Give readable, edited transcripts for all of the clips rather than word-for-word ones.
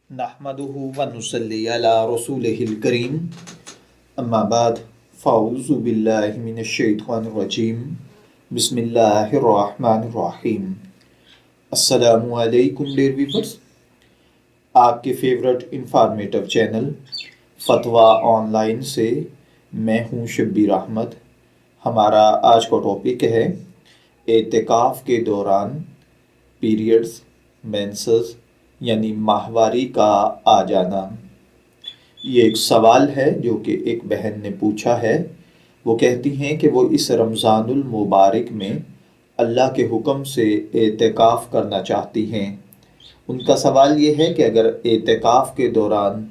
نحمدہ ونصلی علی رسولہ الکریم اما بعد فاعوذ باللہ من الشیطان الرجیم بسم اللہ الرحمن الرحیم۔ السلام علیکم ڈیئر ویورز، آپ کے فیورٹ انفارمیٹو چینل فتویٰ آن لائن سے میں ہوں شبیر احمد۔ ہمارا آج کا ٹاپک ہے اعتکاف کے دوران پیریڈز، مینسز یعنی ماہواری کا آ جانا۔ یہ ایک سوال ہے جو کہ ایک بہن نے پوچھا ہے۔ وہ کہتی ہیں کہ وہ اس رمضان المبارک میں اللہ کے حکم سے اعتکاف کرنا چاہتی ہیں۔ ان کا سوال یہ ہے کہ اگر اعتکاف کے دوران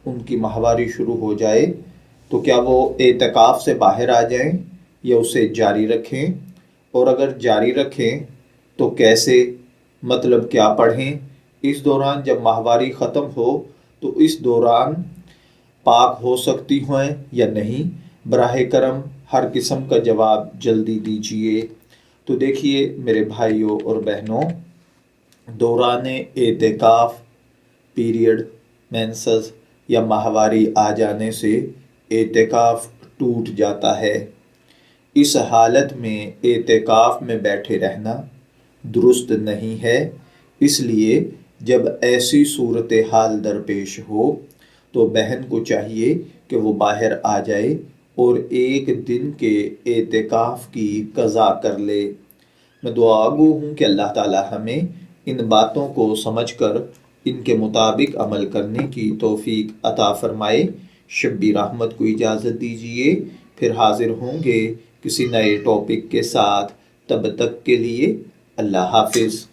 ان کی ماہواری شروع ہو جائے تو کیا وہ اعتکاف سے باہر آ جائیں یا اسے جاری رکھیں، اور اگر جاری رکھیں تو کیسے، مطلب کیا پڑھیں؟ اس دوران جب ماہواری ختم ہو تو اس دوران پاک ہو سکتی ہیں یا نہیں؟ براہ کرم ہر قسم کا جواب جلدی دیجیے۔ تو دیکھیے میرے بھائیوں اور بہنوں، دوران اعتکاف پیریڈ، مینسز یا ماہواری آ جانے سے اعتکاف ٹوٹ جاتا ہے۔ اس حالت میں اعتکاف میں بیٹھے رہنا درست نہیں ہے۔ اس لیے جب ایسی صورتحال درپیش ہو تو بہن کو چاہیے کہ وہ باہر آ جائے اور ایک دن کے اعتکاف کی قضا کر لے۔ میں دعا گو ہوں کہ اللہ تعالی ہمیں ان باتوں کو سمجھ کر ان کے مطابق عمل کرنے کی توفیق عطا فرمائے۔ شبیر احمد کو اجازت دیجیے، پھر حاضر ہوں گے کسی نئے ٹاپک کے ساتھ۔ تب تک کے لیے اللہ حافظ۔